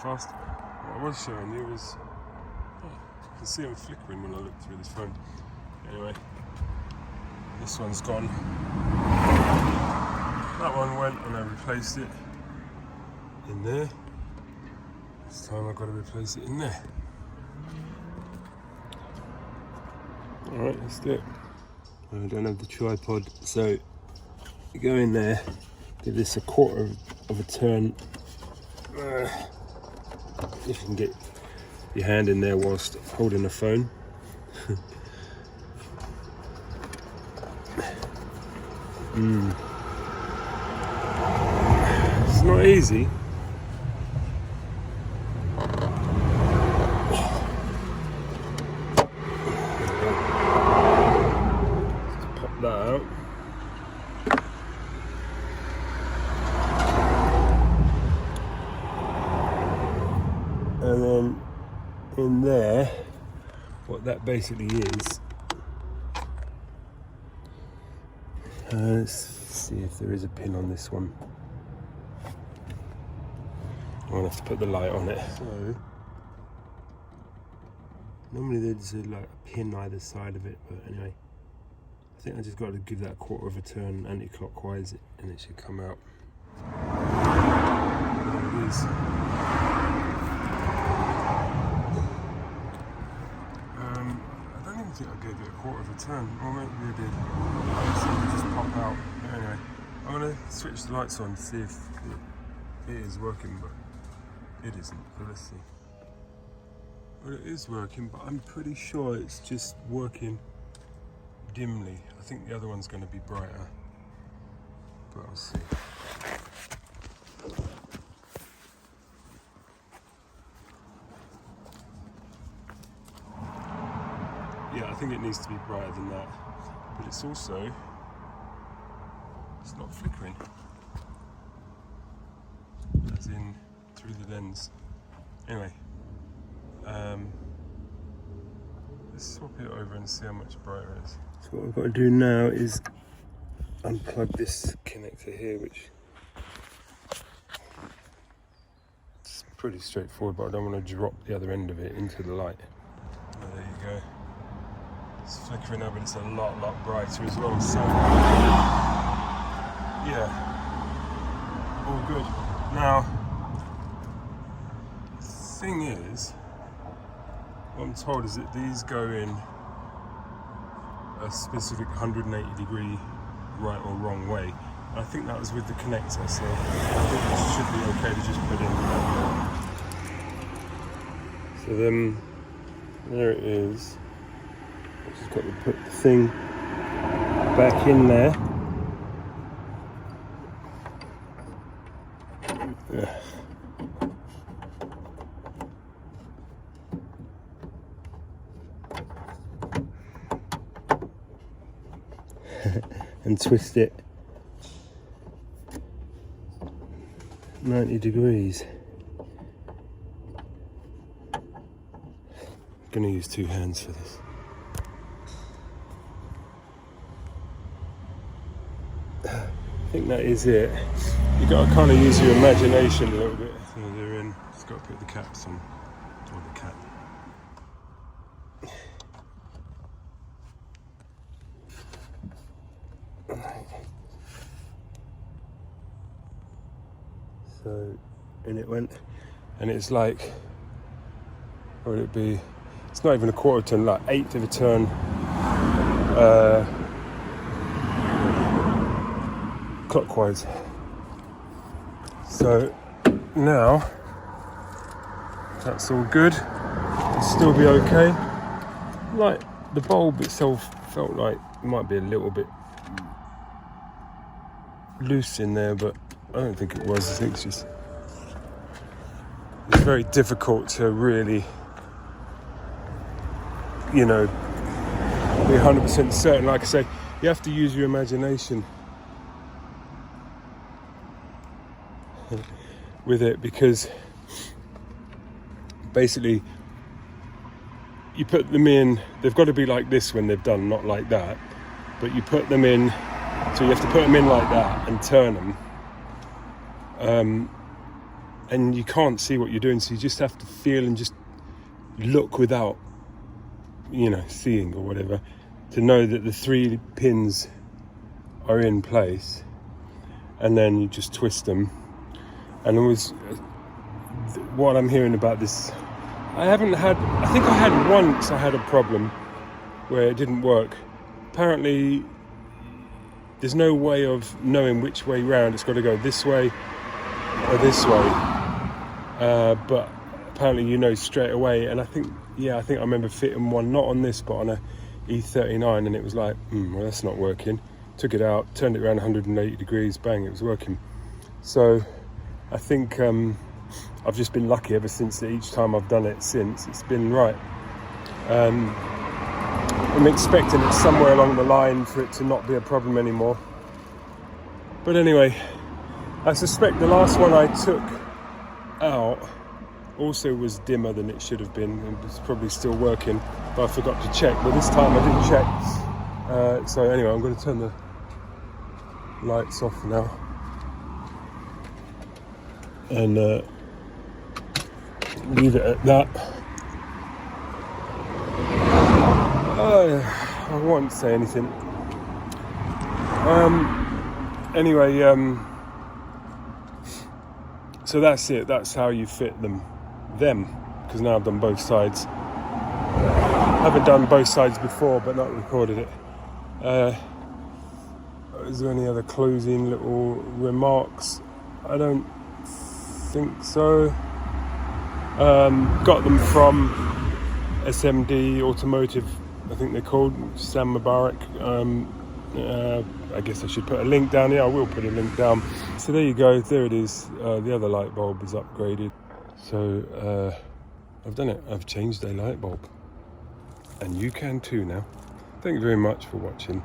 fast. What I was showing you was, you can see them flickering when I look through this phone. Anyway, this one's gone. That one went and I replaced it in there. This time I've got to replace it in there. Alright, let's do it. I don't have the tripod, so you go in there, give this a quarter of a turn. If you can get your hand in there whilst holding the phone. It's not easy. Pop that out. And then in there, what that basically is, let's see if there is a pin on this one. I'm gonna have to put the light on it. So normally there's like a pin either side of it, but anyway, I think I just got to give that a quarter of a turn anti-clockwise, and it should come out. There it is. I think I gave it a quarter of a turn, or maybe I did. So it just pop out. But anyway, I'm going to switch the lights on to see if it is working, but it isn't. So let's see. Well, it is working, but I'm pretty sure it's just working dimly. I think the other one's going to be brighter, but I'll see. Yeah, I think it needs to be brighter than that, but it's also, it's not flickering, as in through the lens. Anyway, let's swap it over and see how much brighter it is. So what I've got to do now is unplug this connector here, which is pretty straightforward, but I don't want to drop the other end of it into the light. Oh, there you go. It's flickering now, but it's a lot brighter as well, so yeah, all good. Now, the thing is, what I'm told is that these go in a specific 180 degree right or wrong way. And I think that was with the connector, so I think it should be okay to just put in. So then, there it is. Just got to put the thing back in there. And twist it 90 degrees. I'm going to use two hands for this. I think that is it. You got to kind of use your imagination a little bit. So they're in. Just got to put the caps on, or the cap. So in it went, and it's like, what would it be? It's not even a quarter turn, like 1/8 of a turn. Clockwise. So now that's all good. It'll still be okay. Like the bulb itself felt like it might be a little bit loose in there, but I don't think it was. I think it's very difficult to really, you know, be 100% certain. Like I say, you have to use your imagination with it, because basically you put them in, they've got to be like this when they've done, not like that, but you put them in, so you have to put them in like that and turn them, and you can't see what you're doing, so you just have to feel and just look without, you know, seeing or whatever, to know that the 3 pins are in place, and then you just twist them. And it was what I'm hearing about this. I think I had once, I had a problem where it didn't work. Apparently there's no way of knowing which way round. It's got to go this way or this way, but apparently you know straight away. And I think I remember fitting one, not on this but on a E39, and it was like, well, that's not working. Took it out, turned it around 180 degrees, bang, it was working. So I think I've just been lucky ever since. Each time I've done it since, it's been right. I'm expecting it somewhere along the line for it to not be a problem anymore. But anyway, I suspect the last one I took out also was dimmer than it should have been, and it's probably still working, but I forgot to check. But this time I didn't check. So anyway, I'm going to turn the lights off now and leave it at that. I won't say anything. Anyway, so that's it. That's how you fit them, because now I've done both sides. I haven't done both sides before, but not recorded it. Is there any other closing little remarks? I don't think so. Got them from SMD Automotive, I think they're called, Sam Mubarak. I guess I should put a link down here. I will put a link down. So there you go, there it is. The other light bulb is upgraded. So I've done it. I've changed a light bulb, and you can too now. Thank you very much for watching.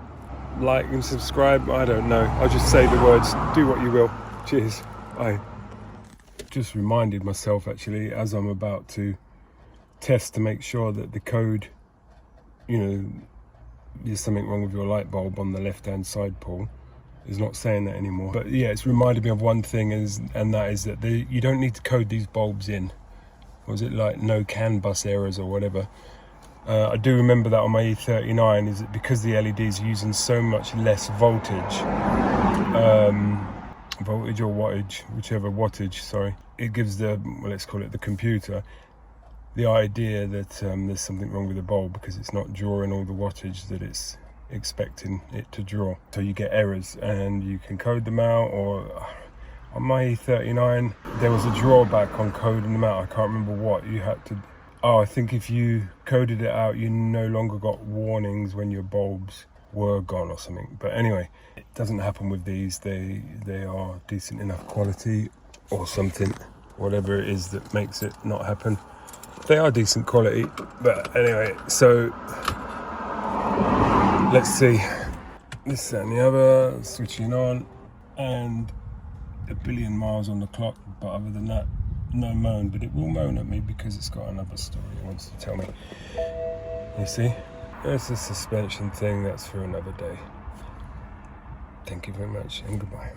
Like and subscribe. I don't know, I'll just say the words. Do what you will. Cheers. Bye. Just reminded myself actually, as I'm about to test to make sure that the code, you know, there's something wrong with your light bulb on the left hand side pole, is not saying that anymore. But yeah, it's reminded me of one thing, and that is that you don't need to code these bulbs in. Was it like no CAN bus errors or whatever? I do remember that on my E39, is that because the LEDs are using so much less voltage, voltage or wattage, whichever, wattage, sorry, it gives the, well, let's call it the computer, the idea that there's something wrong with the bulb because it's not drawing all the wattage that it's expecting it to draw. So you get errors, and you can code them out. Or on my E39 there was a drawback on coding them out. I can't remember what you had to, I think if you coded it out you no longer got warnings when your bulbs were gone or something. But anyway, it doesn't happen with these. They are decent enough quality or something, whatever it is that makes it not happen. They are decent quality. But anyway, so let's see, this and the other, switching on, and a billion miles on the clock. But other than that, no moan. But it will moan at me because it's got another story it wants to tell me. You see, it's a suspension thing. That's for another day. Thank you very much, and goodbye.